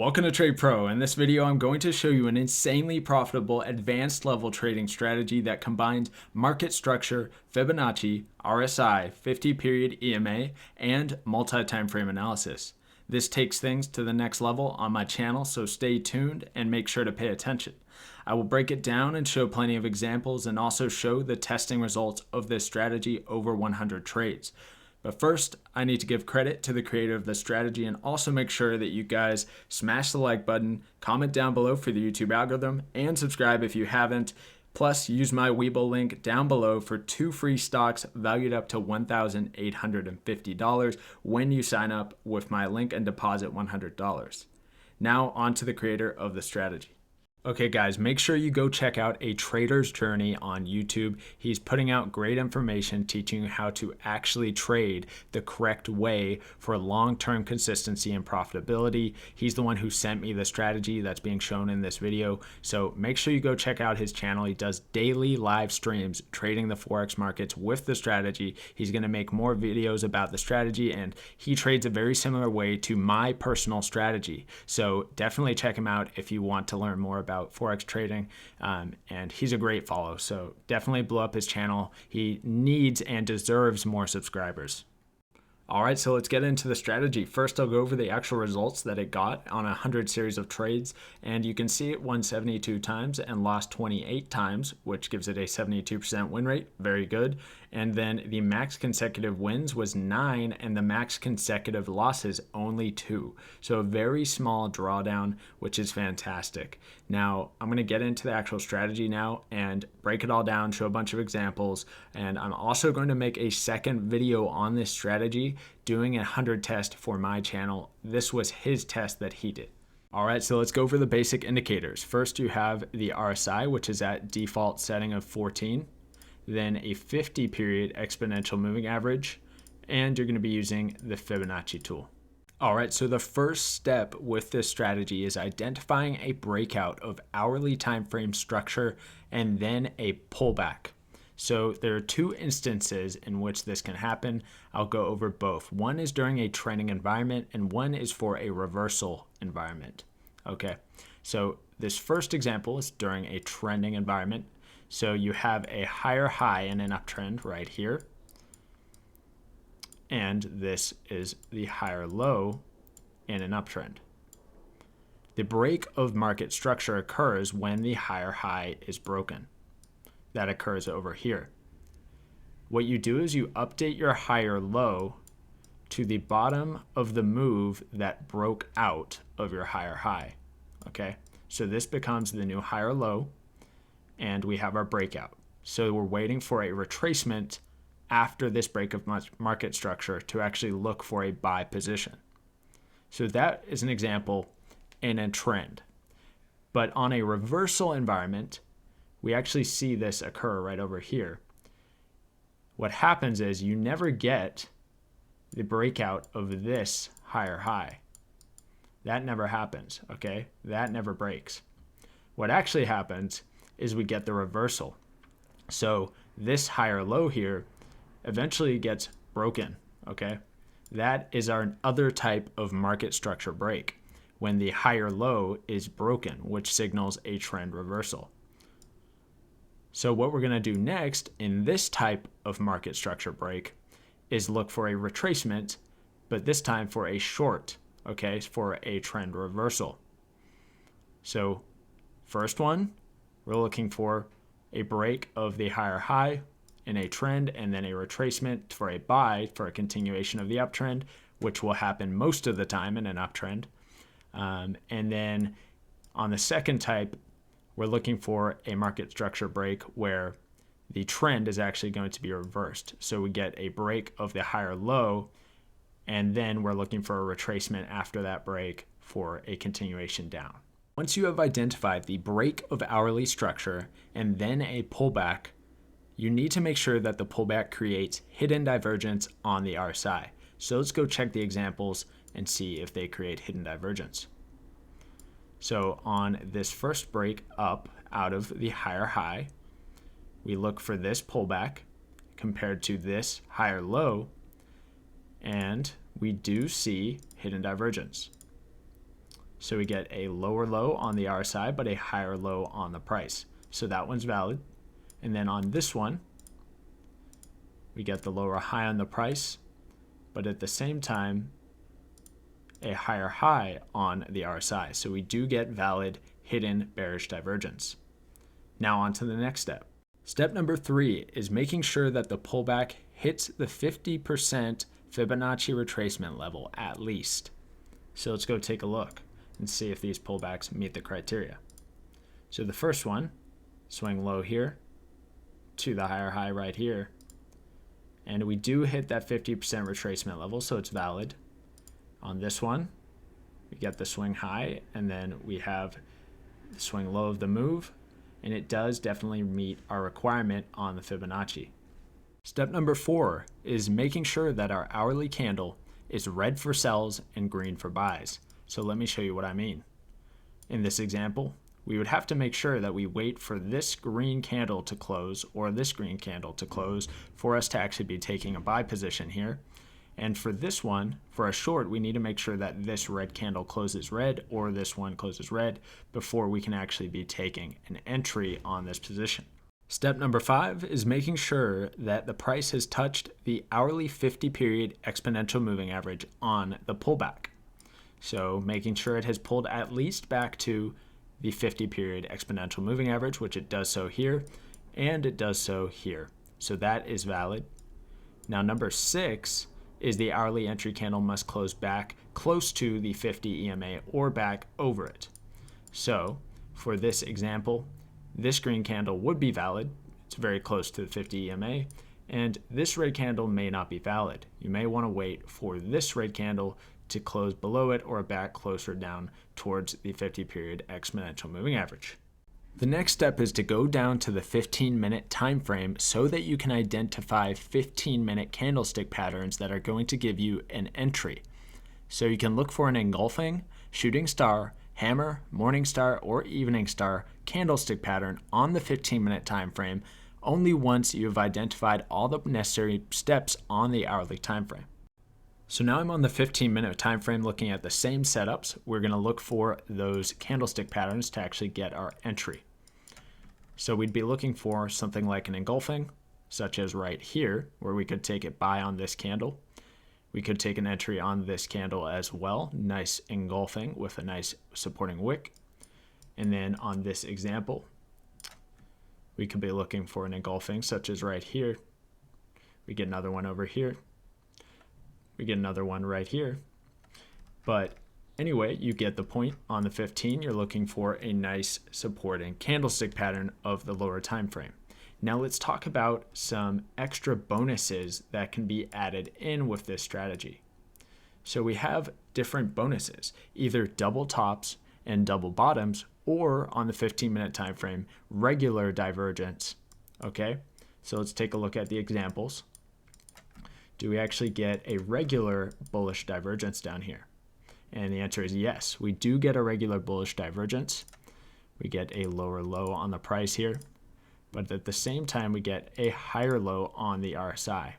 Welcome to Trade Pro. In this video, I'm going to show you an insanely profitable advanced level trading strategy that combines market structure, Fibonacci, RSI, 50-period EMA, and multi-time frame analysis. This takes things to the next level on my channel, so stay tuned and make sure to pay attention. I will break it down and show plenty of examples and also show the testing results of this strategy over 100 trades. But first, I need to give credit to the creator of the strategy and also make sure that you guys smash the like button, comment down below for the YouTube algorithm, and subscribe if you haven't. Plus, use my Webull link down below for 2 free stocks valued up to $1,850 when you sign up with my link and deposit $100. Now, on to the creator of the strategy. Okay guys, make sure you go check out A Trader's Journey on YouTube. He's putting out great information teaching you how to actually trade the correct way for long-term consistency and profitability. He's the one who sent me the strategy that's being shown in this video. So make sure you go check out his channel. He does daily live streams trading the Forex markets with the strategy. He's going to make more videos about the strategy, and he trades a very similar way to my personal strategy. So definitely check him out if you want to learn more about Forex trading, and he's a great follow, so definitely blow up his channel. He needs and deserves more subscribers. All right, so let's get into the strategy. First, I'll go over the actual results that it got on 100 series of trades, and you can see it won 72 times and lost 28 times, which gives it a 72% win rate. Very good. And then the max consecutive wins was 9, and the max consecutive losses only 2. So a very small drawdown, which is fantastic. Now, I'm going to get into the actual strategy now and break it all down, show a bunch of examples, and I'm also going to make a second video on this strategy doing a 100 test for my channel. This was his test that he did. All right, so let's go over the basic indicators. First, you have the RSI, which is at default setting of 14. Then a 50-period exponential moving average, and you're going to be using the Fibonacci tool. All right, so the first step with this strategy is identifying a breakout of hourly time frame structure and then a pullback. So there are 2 instances in which this can happen. I'll go over both. One is during a trending environment and one is for a reversal environment. Okay, so this first example is during a trending environment. So you have a higher high in an uptrend right here. And this is the higher low in an uptrend. The break of market structure occurs when the higher high is broken. That occurs over here. What you do is you update your higher low to the bottom of the move that broke out of your higher high. Okay, so this becomes the new higher low, and we have our breakout. So we're waiting for a retracement after this break of market structure to actually look for a buy position. So that is an example in a trend. But on a reversal environment, we actually see this occur right over here. What happens is you never get the breakout of this higher high. That never happens, okay? That never breaks. What actually happens is we get the reversal. So this higher low here eventually gets broken, okay? That is our other type of market structure break, when the higher low is broken, which signals a trend reversal. So what we're going to do next in this type of market structure break is look for a retracement, but this time for a short, okay, for a trend reversal. So first one, we're looking for a break of the higher high in a trend and then a retracement for a buy for a continuation of the uptrend, which will happen most of the time in an uptrend. And then on the second type, we're looking for a market structure break where the trend is actually going to be reversed. So we get a break of the higher low, and then we're looking for a retracement after that break for a continuation down. Once you have identified the break of hourly structure and then a pullback, you need to make sure that the pullback creates hidden divergence on the RSI. So let's go check the examples and see if they create hidden divergence. So on this first break up out of the higher high, we look for this pullback compared to this higher low, and we do see hidden divergence. So we get a lower low on the RSI, but a higher low on the price. So that one's valid. And then on this one, we get the lower high on the price, but at the same time, a higher high on the RSI. So we do get valid hidden bearish divergence. Now on to the next step. Step number 3 is making sure that the pullback hits the 50% Fibonacci retracement level at least. So let's go take a look and see if these pullbacks meet the criteria. So the first one, swing low here to the higher high right here. And we do hit that 50% retracement level, so it's valid. On this one, we get the swing high, and then we have the swing low of the move, and it does definitely meet our requirement on the Fibonacci. Step number 4 is making sure that our hourly candle is red for sells and green for buys. So let me show you what I mean. In this example, we would have to make sure that we wait for this green candle to close or this green candle to close for us to actually be taking a buy position here. And for this one, for a short, we need to make sure that this red candle closes red or this one closes red before we can actually be taking an entry on this position. Step number 5 is making sure that the price has touched the hourly 50-period exponential moving average on the pullback. So making sure it has pulled at least back to the 50-period exponential moving average, which it does so here, and it does so here. So that is valid. Now number 6 is the hourly entry candle must close back close to the 50 EMA or back over it. So for this example, this green candle would be valid. It's very close to the 50 EMA, and this red candle may not be valid. You may want to wait for this red candle to close below it or back closer down towards the 50-period exponential moving average. The next step is to go down to the 15-minute time frame so that you can identify 15-minute candlestick patterns that are going to give you an entry. So you can look for an engulfing, shooting star, hammer, morning star, or evening star candlestick pattern on the 15-minute time frame only once you have identified all the necessary steps on the hourly time frame. So now I'm on the 15-minute time frame looking at the same setups. We're going to look for those candlestick patterns to actually get our entry. So we'd be looking for something like an engulfing, such as right here, where we could take it buy on this candle. We could take an entry on this candle as well. Nice engulfing with a nice supporting wick. And then on this example, we could be looking for an engulfing, such as right here. We get another one over here. We get another one right here. But anyway, you get the point. On the 15, you're looking for a nice supporting candlestick pattern of the lower time frame. Now let's talk about some extra bonuses that can be added in with this strategy. So we have different bonuses, either double tops and double bottoms, or on the 15-minute time frame, regular divergence. Okay, so let's take a look at the examples. Do we actually get a regular bullish divergence down here? And the answer is yes. We do get a regular bullish divergence. We get a lower low on the price here, but at the same time, we get a higher low on the RSI.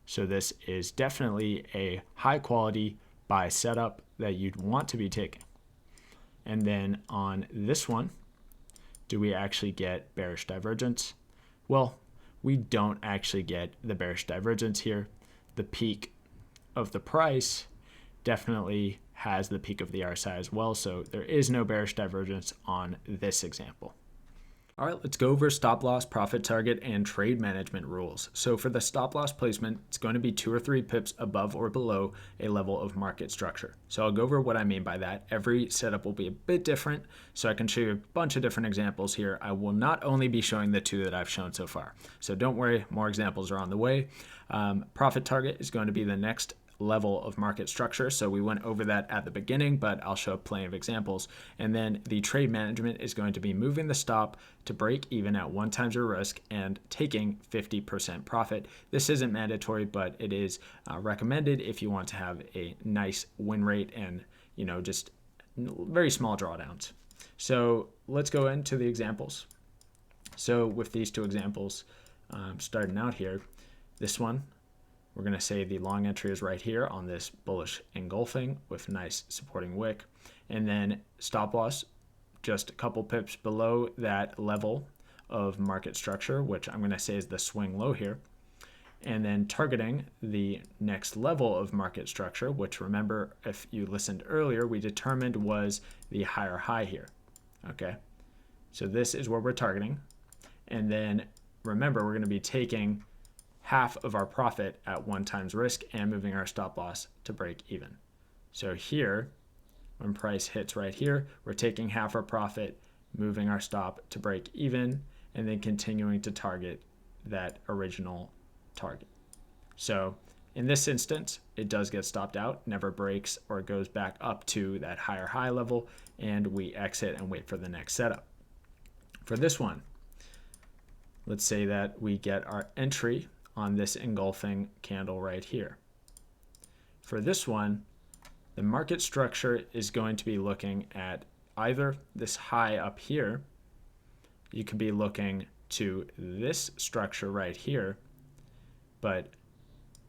So this is definitely a high quality buy setup that you'd want to be taking. And then on this one, do we actually get bearish divergence? Well, we don't actually get the bearish divergence here. The peak of the price definitely has the peak of the RSI as well, so there is no bearish divergence on this example. All right, let's go over stop loss, profit target, and trade management rules. So for the stop loss placement, it's going to be 2 or 3 pips above or below a level of market structure. So I'll go over what I mean by that. Every setup will be a bit different, so I can show you a bunch of different examples here. I will not only be showing the 2 that I've shown so far. So don't worry, more examples are on the way. Profit target is going to be the next level of market structure. So we went over that at the beginning, but I'll show plenty of examples. And then the trade management is going to be moving the stop to break even at 1 times your risk and taking 50% profit. This isn't mandatory, but it is recommended if you want to have a nice win rate and, just very small drawdowns. So let's go into the examples. So with these 2 examples, starting out here, this one, We're going to say the long entry is right here on this bullish engulfing with nice supporting wick. And then stop loss just a couple pips below that level of market structure, which I'm going to say is the swing low here. And then targeting the next level of market structure, which remember, if you listened earlier, we determined was the higher high here. Okay, so this is where we're targeting. And then remember, we're going to be taking half of our profit at 1 times risk and moving our stop loss to break even. So here, when price hits right here, we're taking half our profit, moving our stop to break even, and then continuing to target that original target. So in this instance, it does get stopped out, never breaks or goes back up to that higher high level, and we exit and wait for the next setup. For this one, let's say that we get our entry on this engulfing candle right here. For this one, the market structure is going to be looking at either this high up here, you could be looking to this structure right here, but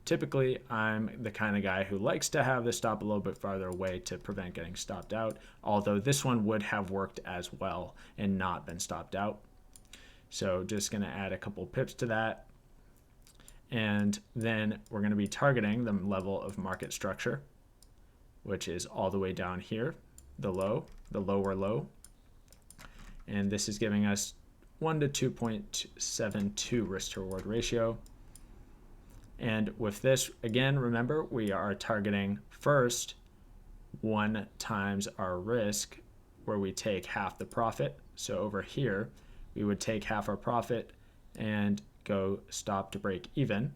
typically I'm the kind of guy who likes to have the stop a little bit farther away to prevent getting stopped out, although this one would have worked as well and not been stopped out. So just going to add a couple pips to that. And then we're going to be targeting the level of market structure, which is all the way down here, the lower low. And this is giving us 1 to 2.72 risk to reward ratio. And with this, again, remember, we are targeting first 1 times our risk, where we take half the profit. So over here, we would take half our profit and go stop to break even,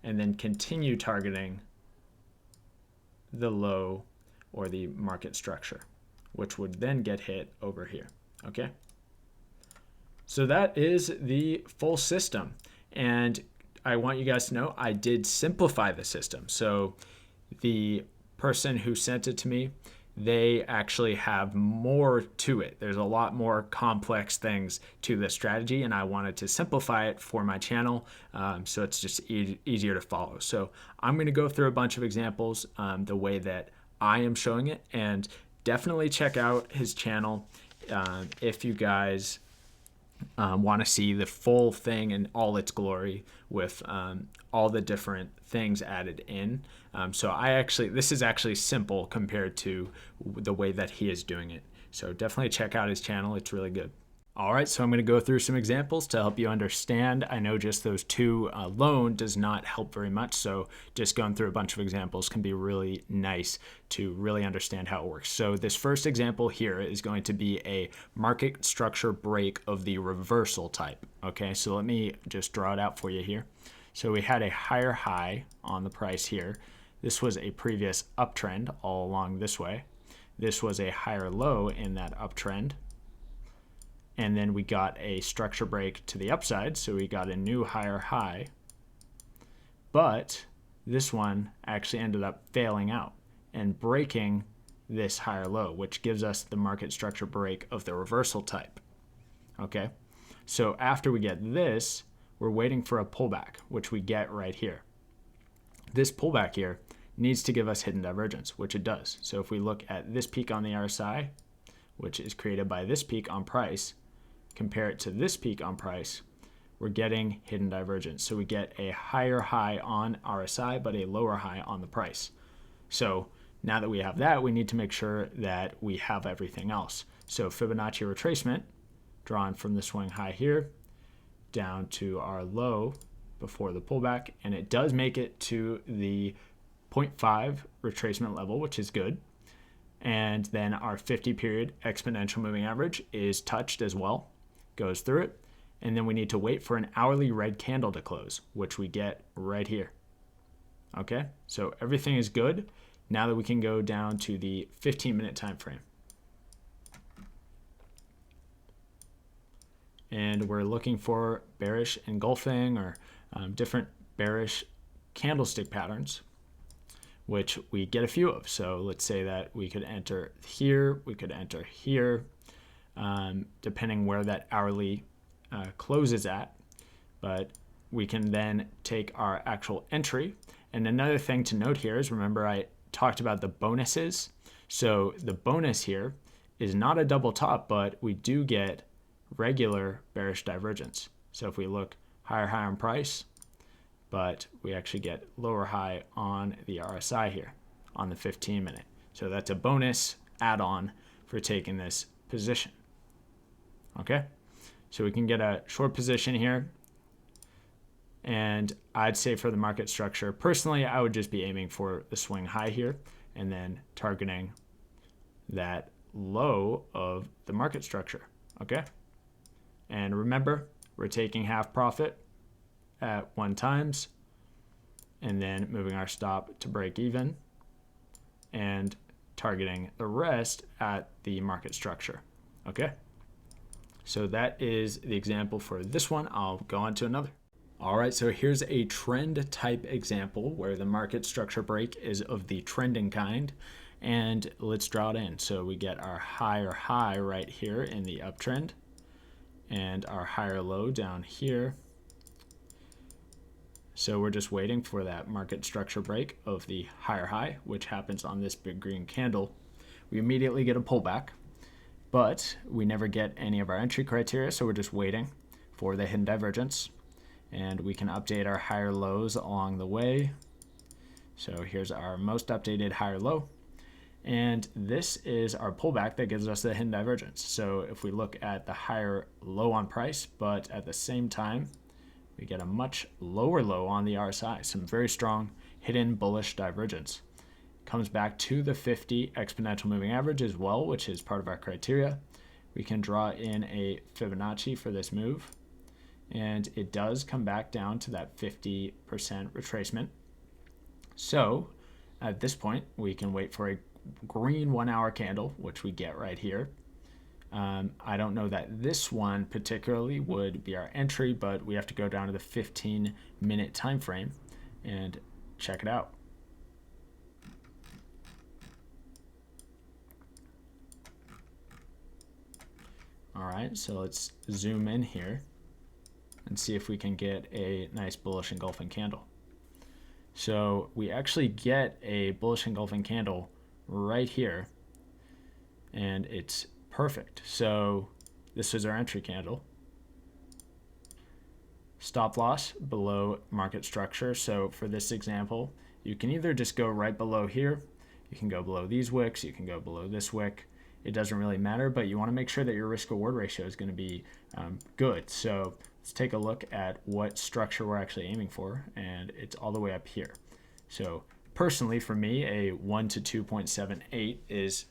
and then continue targeting the low or the market structure, which would then get hit over here. Okay, so that is the full system, and I want you guys to know I did simplify the system. So the person who sent it to me, they actually have more to it. There's a lot more complex things to this strategy, and I wanted to simplify it for my channel, so it's just easier to follow. So I'm going to go through a bunch of examples the way that I am showing it, and definitely check out his channel if you guys want to see the full thing in all its glory with all the different things added in. So this is actually simple compared to the way that he is doing it. So definitely check out his channel. It's really good. All right, so I'm going to go through some examples to help you understand. I know just those two alone does not help very much, so just going through a bunch of examples can be really nice to really understand how it works. So this first example here is going to be a market structure break of the reversal type. Okay, so let me just draw it out for you here. So we had a higher high on the price here. This was a previous uptrend all along this way. This was a higher low in that uptrend. And then we got a structure break to the upside, so we got a new higher high. But this one actually ended up failing out and breaking this higher low, which gives us the market structure break of the reversal type. Okay, so after we get this, we're waiting for a pullback, which we get right here. This pullback here needs to give us hidden divergence, which it does. So if we look at this peak on the RSI, which is created by this peak on price, compare it to this peak on price, we're getting hidden divergence. So we get a higher high on RSI, but a lower high on the price. So now that we have that, we need to make sure that we have everything else. So Fibonacci retracement, drawn from the swing high here, down to our low before the pullback, and it does make it to the 0.5 retracement level, which is good. And then our 50 period exponential moving average is touched as well, goes through it. And then we need to wait for an hourly red candle to close, which we get right here. Okay, so everything is good. Now that we can go down to the 15-minute time frame. And we're looking for bearish engulfing or different bearish candlestick patterns, which we get a few of. So let's say that we could enter here, we could enter here, depending where that hourly close is at. But we can then take our actual entry. And another thing to note here is, remember I talked about the bonuses. So the bonus here is not a double top, but we do get regular bearish divergence. So if we look higher high on price, but we actually get lower high on the RSI here on the 15-minute. So that's a bonus add-on for taking this position. Okay, so we can get a short position here. And I'd say for the market structure, personally, I would just be aiming for the swing high here and then targeting that low of the market structure. Okay, and remember, we're taking half profit at 1 times and then moving our stop to break even and targeting the rest at the market structure. Okay, so that is the example for this one. I'll go on to another. All right, so here's a trend type example where the market structure break is of the trending kind, and let's draw it in. So we get our higher high right here in the uptrend and our higher low down here. So we're just waiting for that market structure break of the higher high, which happens on this big green candle. We immediately get a pullback, but we never get any of our entry criteria, so we're just waiting for the hidden divergence. And we can update our higher lows along the way. So here's our most updated higher low. And this is our pullback that gives us the hidden divergence. So if we look at the higher low on price, but at the same time, we get a much lower low on the RSI, some very strong hidden bullish divergence. Comes back to the 50 exponential moving average as well, which is part of our criteria. We can draw in a Fibonacci for this move. And it does come back down to that 50% retracement. So at this point, we can wait for a green 1 hour candle, which we get right here. I don't know that this one particularly would be our entry, but we have to go down to the 15-minute time frame and check it out. All right, so let's zoom in here and see if we can get a nice bullish engulfing candle. So we actually get a bullish engulfing candle right here, and it's perfect. So this is our entry candle. Stop loss below market structure. So for this example, you can either just go right below here, you can go below these wicks, you can go below this wick. It doesn't really matter, but you want to make sure that your risk reward ratio is going to be good. So let's take a look at what structure we're actually aiming for, and it's all the way up here. So personally, for me, a 1 to 2.78 is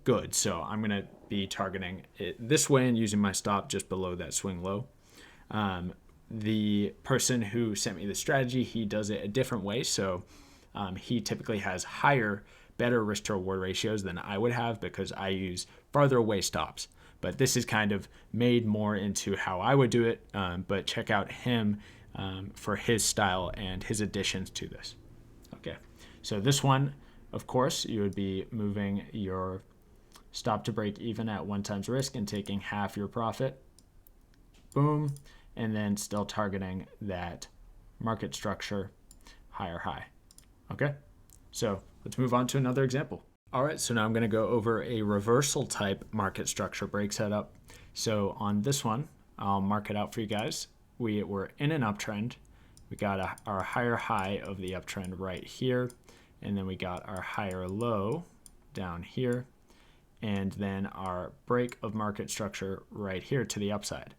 good. So I'm going to be targeting it this way and using my stop just below that swing low. The person who sent me the strategy, he does it a different way. So he typically has higher, better risk to reward ratios than I would have because I use farther away stops. But this is kind of made more into how I would do it. But check out him for his style and his additions to this. Okay, so this one, of course, you would be moving your stop to break even at 1 times risk and taking half your profit. Boom. And then still targeting that market structure higher high. Okay, so let's move on to another example. All right, so now I'm going to go over a reversal type market structure break setup. So on this one, I'll mark it out for you guys. We were in an uptrend. We got our higher high of the uptrend right here, and then we got our higher low down here, and then our break of market structure right here to the upside.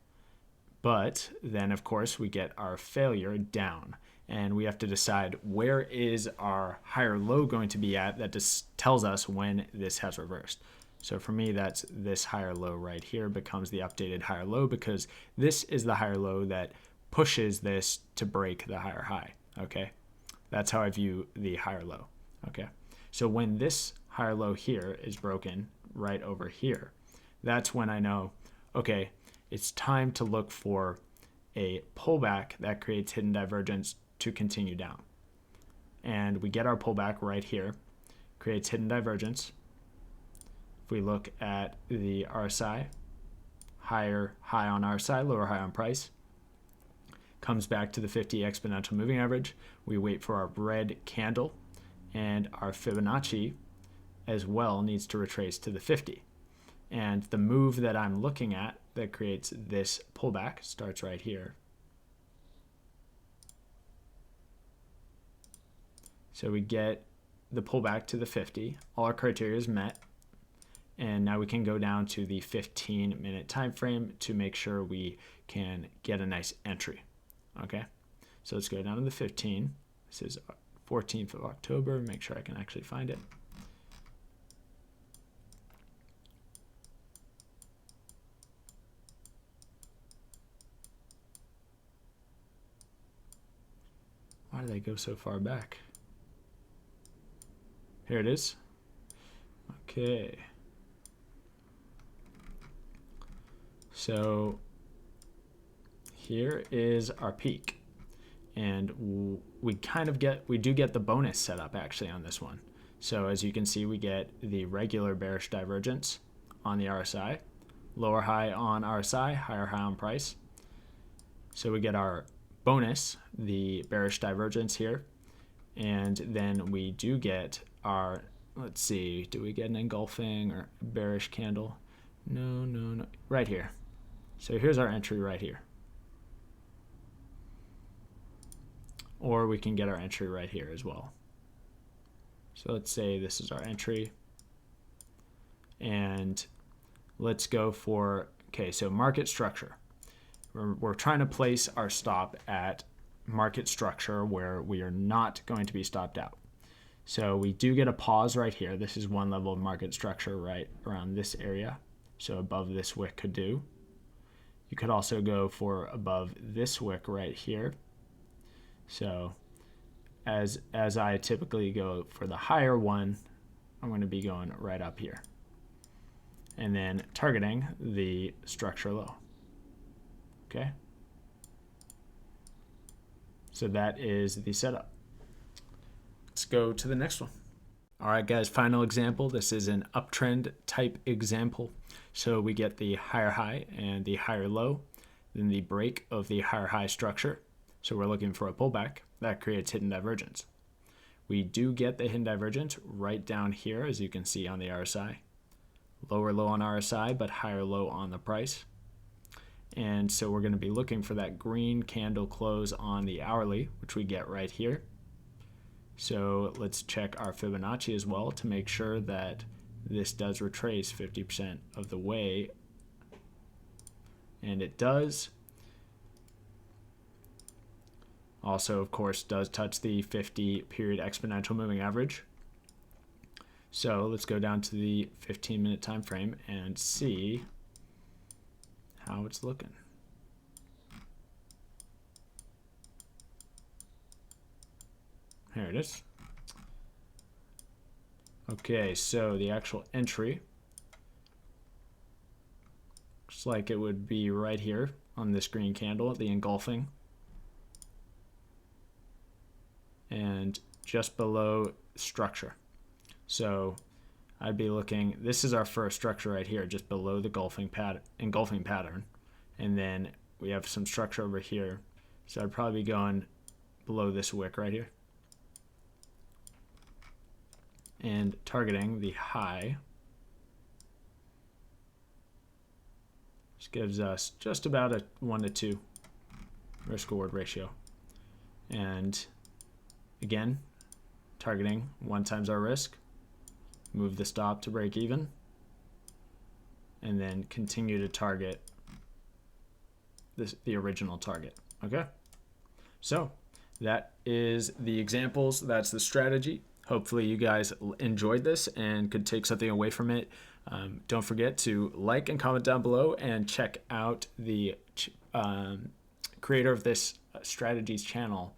But then, of course, we get our failure down, and we have to decide where is our higher low going to be at. That just tells us when this has reversed. So for me, that's this higher low right here becomes the updated higher low because this is the higher low that pushes this to break the higher high. Okay, that's how I view the higher low. Okay, so when this higher low here is broken right over here, that's when I know, okay, it's time to look for a pullback that creates hidden divergence to continue down. And we get our pullback right here, creates hidden divergence. If we look at the RSI, higher high on RSI, lower high on price. comes back to the 50 exponential moving average. We wait for our red candle, and our Fibonacci as well needs to retrace to the 50. And the move that I'm looking at that creates this pullback starts right here. So we get the pullback to the 50. All our criteria is met. And now we can go down to the 15-minute time frame to make sure we can get a nice entry. Okay, so let's go down to the 15. This is 14th of October. Make sure I can actually find it. Why did they go so far back? Here it is. Okay. So here is our peak, and we do get the bonus set up actually on this one. So as you can see, we get the regular bearish divergence on the RSI, lower high on RSI, higher high on price. So we get our bonus, the bearish divergence here, and then we do get our, let's see, do we get an engulfing or bearish candle? No, right here. So here's our entry right here. Or we can get our entry right here as well. So let's say this is our entry. And let's go for, okay, so market structure. We're trying to place our stop at market structure where we are not going to be stopped out. So we do get a pause right here. This is one level of market structure right around this area. So above this wick could do. You could also go for above this wick right here. So as I typically go for the higher one, I'm going to be going right up here. And then targeting the structure low. Okay. So that is the setup. Let's go to the next one. All right, guys, final example. This is an uptrend type example. So we get the higher high and the higher low, then the break of the higher high structure. So we're looking for a pullback that creates hidden divergence. We do get the hidden divergence right down here, as you can see on the RSI. Lower low on RSI, but higher low on the price. And so we're going to be looking for that green candle close on the hourly, which we get right here. So let's check our Fibonacci as well to make sure that this does retrace 50% of the way. And it does. Also, of course, does touch the 50-period exponential moving average. So let's go down to the 15-minute time frame and see how it's looking. Here it is. Okay, so the actual entry looks like it would be right here on this green candle, the engulfing. And just below structure. So I'd be looking, this is our first structure right here, just below the engulfing pattern. And then we have some structure over here. So I'd probably be going below this wick right here. And targeting the high. This gives us just about a 1 to 2 risk reward ratio. And again, targeting 1 times our risk. Move the stop to break even. And then continue to target the original target. Okay? So that is the examples. That's the strategy. Hopefully you guys enjoyed this and could take something away from it. Don't forget to like and comment down below and check out the creator of this strategies channel.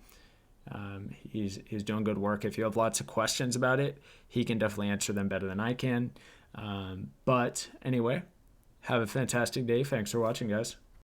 He's doing good work. If you have lots of questions about it, he can definitely answer them better than I can. But anyway, have a fantastic day. Thanks for watching, guys.